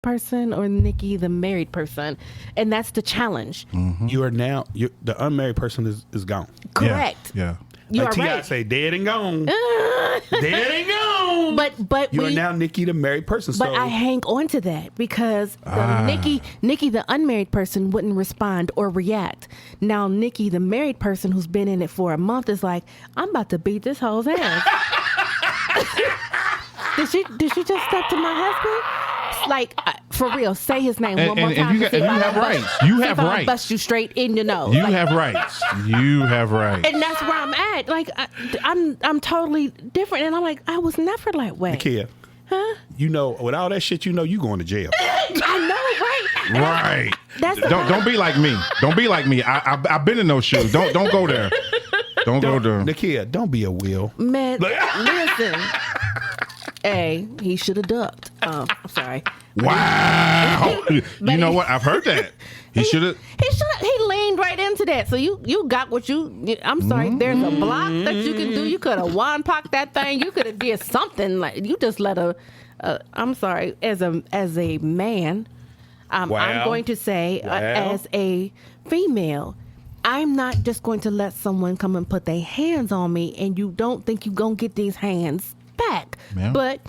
person or Nikki the married person, and that's the challenge. You are now the unmarried person is gone. Correct. Yeah. You Like are T.I. right. say, dead and gone. Dead and gone. But You are now Nikki the married person. But so I hang on to that because Nikki the unmarried person wouldn't respond or react. Now Nikki the married person who's been in it for a month is like, I'm about to beat this hoe's ass. Did she just step to my husband? Like, for real, say his name one more time. And you have rights. You have rights. Bust you straight in your nose. You have rights. You have rights. And that's where I'm at. Like, I'm totally different. And I'm like, I was never like way. Nakia, you know, with all that shit, you know, you going to jail. I know, right? Right. That's Don't be like me. Don't be like me. I've been in those shoes. Don't go there. Don't go there. Nakia, don't be a Will. Man, listen. A, he should have ducked. I'm sorry. Wow. You know what? I've heard that. He should have. He leaned right into that. So you got what you. I'm sorry. There's a block that you can do. You could have one pock that thing. You could have did something like you just let a. I'm sorry. As a man, I'm going to say as a female. I'm not just going to let someone come and put their hands on me, and you don't think you're gonna get these hands back. Yeah. But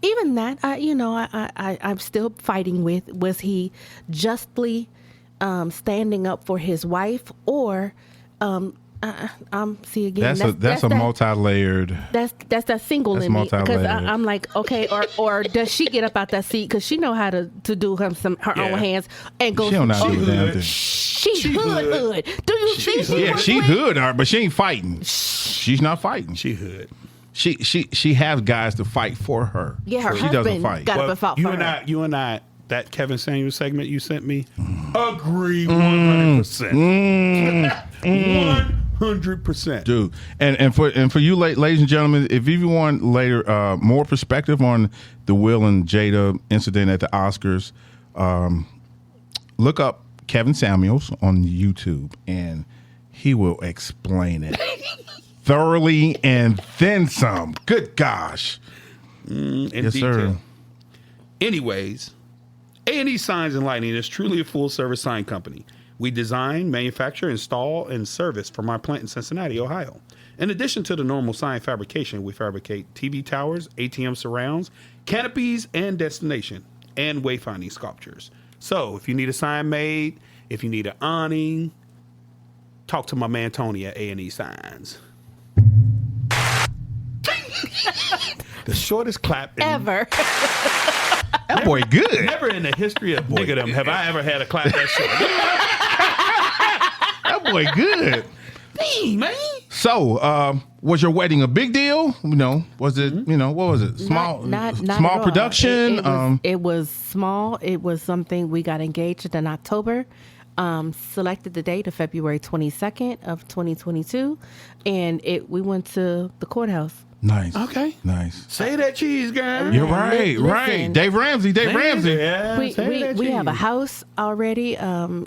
even that, I'm still fighting with, was he justly standing up for his wife, or see again. That's a multi-layered. That's that single in me, because I'm like, okay, or does she get up out that seat because she know how to do her own hands and go? She don't know how to do damn thing. She hood. Do you see? She hood, but she ain't fighting. She's not fighting. She hood. She has guys to fight for her. Yeah, her she husband doesn't fight. got up and fought for her. You and I, that Kevin Samuels segment you sent me, agree 100%. 100%, dude. And for you, ladies and gentlemen, if you want later more perspective on the Will and Jada incident at the Oscars, look up Kevin Samuels on YouTube, and he will explain it thoroughly and then some. Good gosh. In yes, detail. sir. Anyways, A&E Signs and Lighting is truly a full-service sign company. We design, manufacture, install, and service from our plant in Cincinnati, Ohio. In addition to the normal sign fabrication, we fabricate TV towers, ATM surrounds, canopies, and destination, and wayfinding sculptures. So if you need a sign made, if you need an awning, talk to my man Tony at A&E Signs. The shortest clap ever. That boy good. Never in the history of niggadom have I ever had a clap that short. That boy good. Dang, man. So, was your wedding a big deal? Was it, what was it? Small, not small production? It was small. It was something we got engaged in October. Selected the date of February 22nd of 2022, and we went to the courthouse. Nice. Okay. Nice. Say that cheese, girl. You're right. Right. Dave Ramsey. Yeah, we have a house already.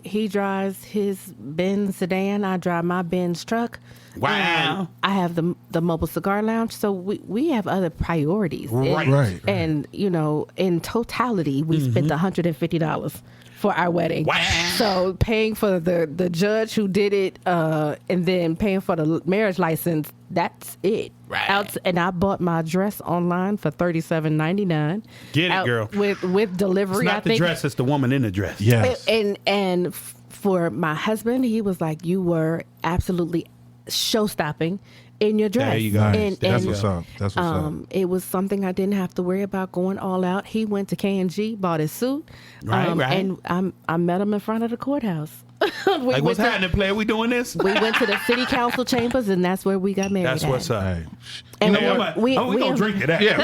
He drives his Benz sedan. I drive my Benz truck. Wow. I have the mobile cigar lounge. So we have other priorities. Right. And in totality, we spent $150 for our wedding. Wow. So paying for the judge who did it, and then paying for the marriage license, that's it. Right. And I bought my dress online for $37.99. Get it, girl. With delivery. It's not the dress, it's the woman in the dress. Yes. And for my husband, he was like, you were absolutely show-stopping in your dress. There you go. That's what's up. That's what's up. It was something I didn't have to worry about going all out. He went to K&G, bought his suit. Right. And I met him in front of the courthouse. What's happening, player? We doing this? We went to the city council chambers, and that's where we got married. That's what's up. Hey. And we going to drink to that. Yeah.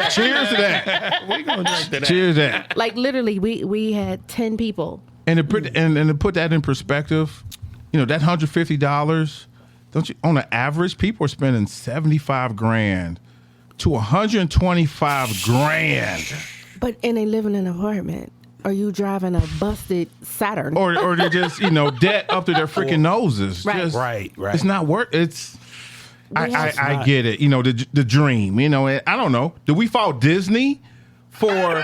Cheers to that. We're going to drink to that. Cheers to that. Like, literally, we had 10 people. And to put that in perspective, that $150, don't you? On an average, people are spending $75,000 to $125,000. But they live in an apartment. Are you driving a busted Saturn? Or they're just debt up to their freaking noses. Right. Right. It's not worth. I get it. The dream. I don't know. Did we fault Disney for,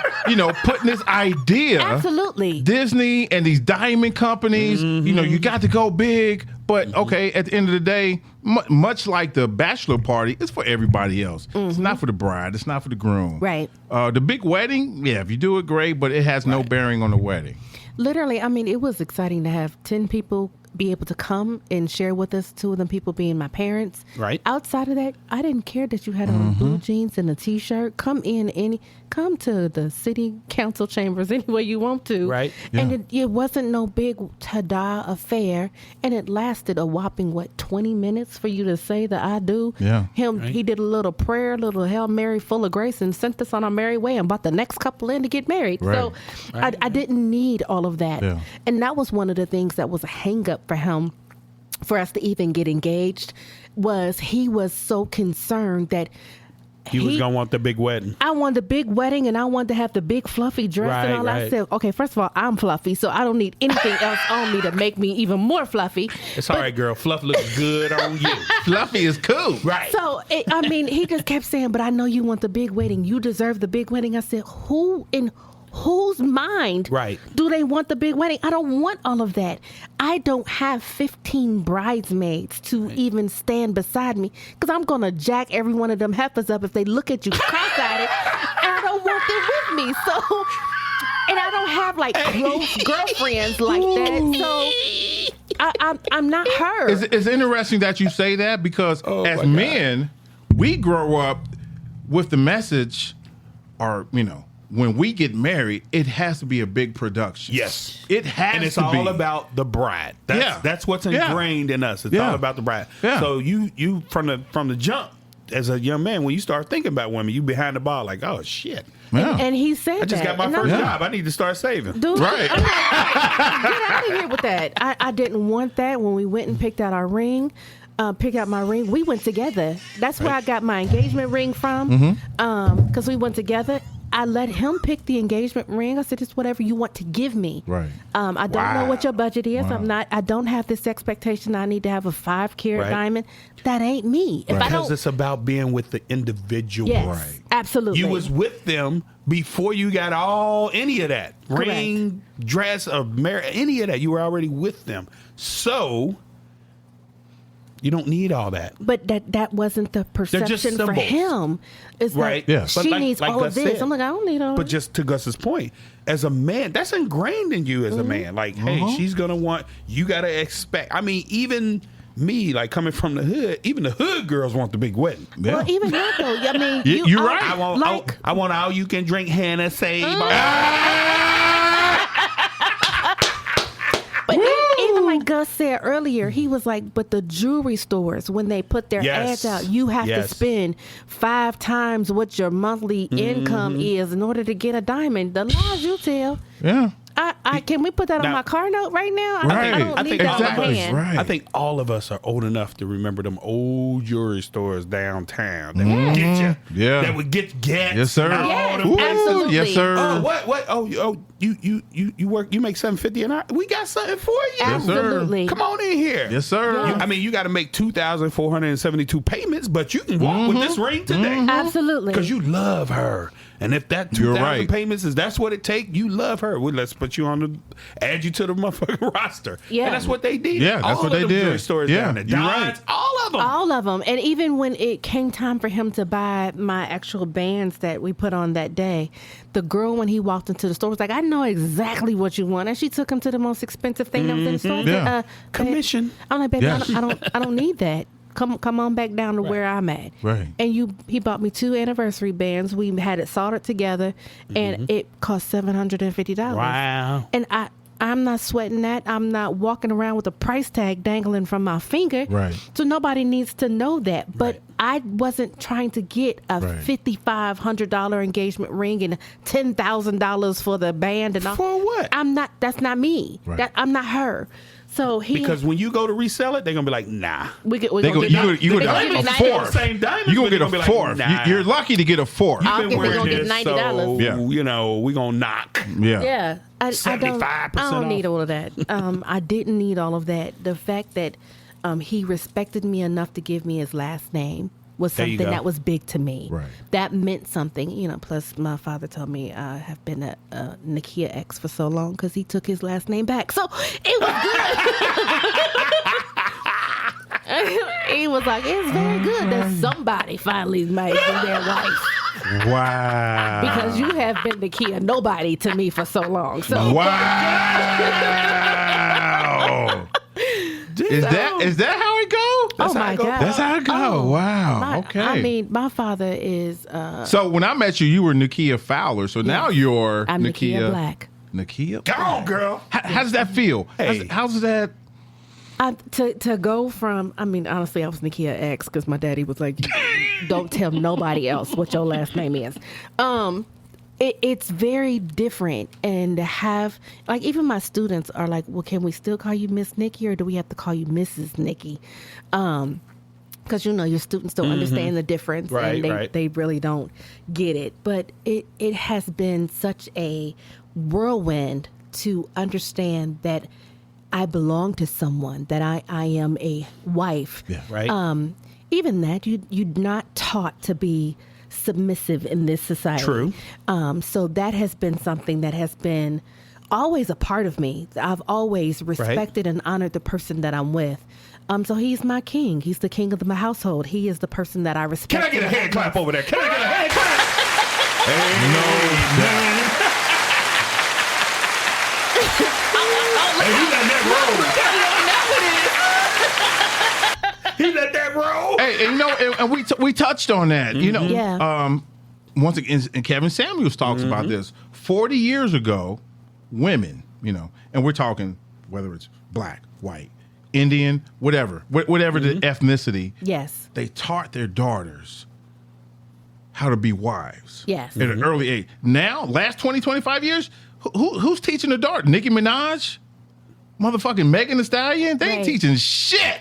putting this idea. Absolutely. Disney and these diamond companies, you got to go big. But, okay, at the end of the day, much like the bachelor party, it's for everybody else. It's not for the bride. It's not for the groom. Right. The big wedding, if you do it, great, but it has no bearing on the wedding. Literally, I mean, it was exciting to have 10 people be able to come and share with us, 2 of them people being my parents. Right. Outside of that, I didn't care that you had on blue jeans and a T-shirt. Come to the city council chambers any way you want to. Right. And it wasn't no big ta-da affair. And it lasted a whopping, 20 minutes for you to say the I do? Yeah. He did a little prayer, a little Hail Mary full of grace and sent us on our merry way and brought the next couple in to get married. Right. So I didn't need all of that. Yeah. And that was one of the things that was a hang up for him for us to even get engaged, was he was so concerned that He was going to want the big wedding. I wanted the big wedding and I wanted to have the big fluffy dress and all that. I said, okay, first of all, I'm fluffy, so I don't need anything else on me to make me even more fluffy. It's all right, girl. Fluff looks good on you. Fluffy is cool. Right. So, he just kept saying, but I know you want the big wedding. You deserve the big wedding. I said, who in whose mind do they want the big wedding? I don't want all of that. I don't have 15 bridesmaids to even stand beside me, because I'm going to jack every one of them heifers up if they look at you cross-eyed, and I don't want them with me. So, and I don't have close girlfriends like that. So I'm not her. It's interesting that you say that, because as men, we grow up with the message, or, when we get married, it has to be a big production. Yes. It has to be. And it's all about the bride. That's what's ingrained in us. It's all about the bride. Yeah. So you from the jump, as a young man, when you start thinking about women, you behind the ball like, oh, shit. Yeah. And he said I just got my first job. I need to start saving. Dude, right. I'm like, get out of here with that. I didn't want that. When we went and picked out our ring, pick out my ring, we went together. That's where I got my engagement ring from, because we went together. I let him pick the engagement ring. I said, it's whatever you want to give me. Right. I don't know what your budget is. I don't have this expectation I need to have a 5-carat diamond. That ain't me. If I don't, because it's about being with the individual. yes, Right. absolutely. You was with them before you got any of that. Correct. Ring, dress, of marriage, any of that. You were already with them. So you don't need all that. But that wasn't the perception for him. It's right. like, she needs all Gus of this. said, I'm like, I don't need all of But just to Gus's point, as a man, that's ingrained in you as a man. Like, hey, she's going to want, you got to expect. I mean, even me, coming from the hood, even the hood girls want the big wedding. Yeah. Well, even that though, I mean, you're right. I want all you can drink Hennessy. But even like Gus said earlier, he was like, but the jewelry stores, when they put their ads out, you have to spend 5 times what your monthly income is in order to get a diamond. The lies you tell. Yeah. Can we put that on my car note right now? I don't need that on my hand. Right. I think all of us are old enough to remember them old jewelry stores downtown that would get you. Yeah. That would get gas. Yes, sir. Yes, Ooh, absolutely. yes, sir. Oh, what? Oh, you work. You make $750 an hour. We got something for you. Yes, sir. Absolutely. Come on in here. Yes, sir. Yeah. You got to make 2,472 payments, but you can walk with this ring today. Absolutely. Because you love her. And if that 2,000 payments that's what it take, you love her. Well, let's put you on add you to the motherfucking roster. Yeah. And that's what they did. Yeah, that's what they did. Jewelry stores down there. You're right. All of them. All of them. And even when it came time for him to buy my actual bands that we put on that day, the girl, when he walked into the store, was like, I know exactly what you want. And she took him to the most expensive thing that was in the store. Yeah. Commission. I'm like, baby, Yes. I don't need that. Come on back down to where I'm at. Right. And he bought me 2 anniversary bands. We had it soldered together, and it cost $750. Wow. And I'm not sweating that. I'm not walking around with a price tag dangling from my finger. Right. So nobody needs to know that. But I wasn't trying to get a $5,500 engagement ring and $10,000 for the band and all. For what? That's not me. Right. I'm not her. So because when you go to resell it, they're gonna be like, nah. you're You gonna get a fourth. Same diamonds, You gonna but get they a be fourth. Like, nah. You're lucky to get a fourth. I think they're wearing gonna get this, $90. So, we gonna knock. Yeah. Yeah. I 75% don't need off. all of that. I didn't need all of that. The fact that he respected me enough to give me his last name. was There you something go. that was big to me. Right. That meant something, plus my father told me I have been a Nakia ex for so long because he took his last name back. So it was good. He was like, it's very good that somebody finally made their wife. Wow. Because you have been Nakia nobody to me for so long. So Wow. Is that how it go? oh my God. That's how it go. Wow. My- Okay. I mean, my father is so when I met you, you were Nakia Fowler. So now you're I'm Nakia Black. Nakia. Go on, girl. How does that feel? Hey. How's that? To go from, I mean, honestly, I was Nakia X because my daddy was like, don't tell nobody else what your last name is. It's very different, and to have, like, even my students are like, well, can we still call you Miss Nikki, or do we have to call you Mrs. Nikki? Because your students don't understand the difference, Right, and right. they really don't get it. But it has been such a whirlwind to understand that I belong to someone, that I am a wife. Yeah. Right. Even that, you're not taught to be submissive in this society. True. So that has been something that has been always a part of me. I've always respected and honored the person that I'm with. So he's my king. He's the king of my household. He is the person that I respect. Can I get a hand clap over there? Can I get a hand clap? Hey, he let that roll. He let that roll. Hey, and we touched on that. Yeah. Once again, and Kevin Samuels talks about this. 40 years ago, women, and we're talking whether it's black, white, Indian, whatever the ethnicity. Yes. They taught their daughters how to be wives. Yes. At an early age. Now, last 20, 25 years, who's teaching the daughter? Nicki Minaj? Motherfucking Megan Thee Stallion? They ain't Right. teaching shit.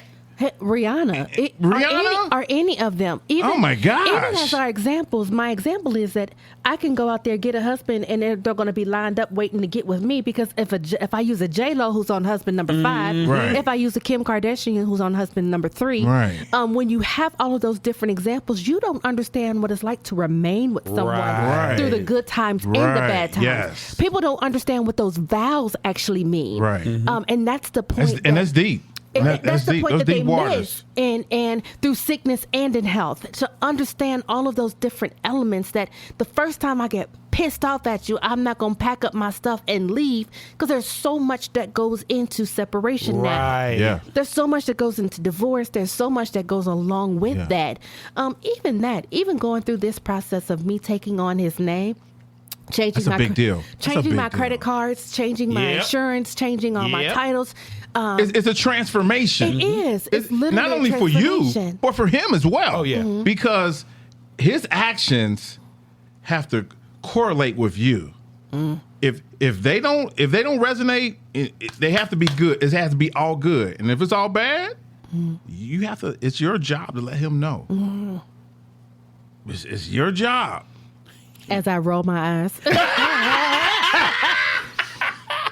Rihanna. Rihanna? Or any of them. Even, Oh, my gosh. Even as our examples, my example is that I can go out there, get a husband, and they're going to be lined up waiting to get with me, because if I use a J-Lo who's on husband number 5, Right. if I use a Kim Kardashian who's on husband number 3, Right. When you have all of those different examples, you don't understand what it's like to remain with someone Right. through the good times and the Right. bad times. Yes. People don't understand what those vows actually mean. Right. And that's the point. That's deep. That's the deep. point Those that they deep waters. miss, and through sickness and in health, to understand all of those different elements. That the first time I get pissed off at you, I'm not gonna pack up my stuff and leave, because there's so much that goes into separation now. Right. Yeah. There's so much that goes into divorce. There's so much that goes along with Yeah. that. Even going through this process of me taking on his name. Changing That's a my big deal. That's a Changing big my deal. credit cards, changing my Yep. insurance, changing all my Yep. titles. It's a transformation. It is. It's literally not only a for you, transformation. but for him as well. Oh, yeah. Mhm. Because his actions have to correlate with you. If they don't resonate, they have to be good. It has to be all good. And if it's all bad, you have to. It's your job to let him know. It's your job. As I roll my eyes.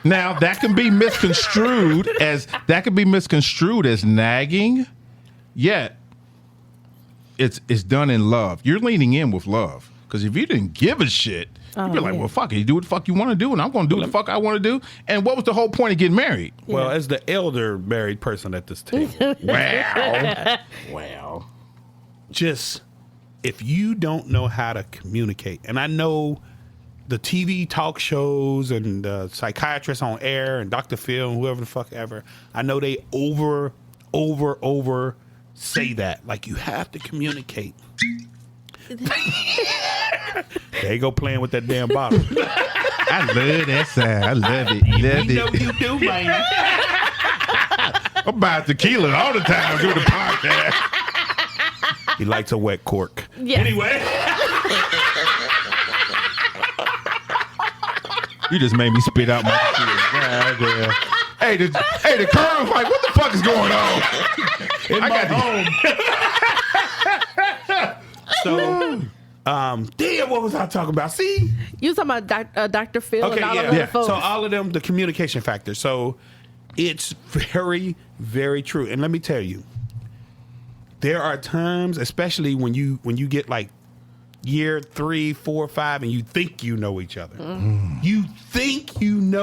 Now that can be misconstrued as nagging, yet it's done in love. You're leaning in with love, because if you didn't give a shit, you'd be like, yeah. well, fuck it, you do what the fuck you want to do, and I'm going to do what the fuck I want to do. And what was the whole point of getting married? Well, as the elder married person at this table, Well, just if you don't know how to communicate, and I know the TV talk shows and the psychiatrists on air and Dr. Phil and whoever the fuck ever, I know they over say that. Like, you have to communicate. There you go, playing with that damn bottle. I love that sound. I love it. Love You know it. you do, man. I'm buying tequila all the time doing the podcast. He likes a wet cork. Yes. Anyway. You just made me spit out my tequila. Hey, the Colonel's like, what the fuck is going on? In I my got home. So, damn, what was I talking about? See? You talking about Dr. Phil Okay, and all of yeah. the folks. So all of them, the communication factor. So it's very, very true. And let me tell you, there are times, especially when you get like year 3, 4, 5, and you think you know each other. You think you know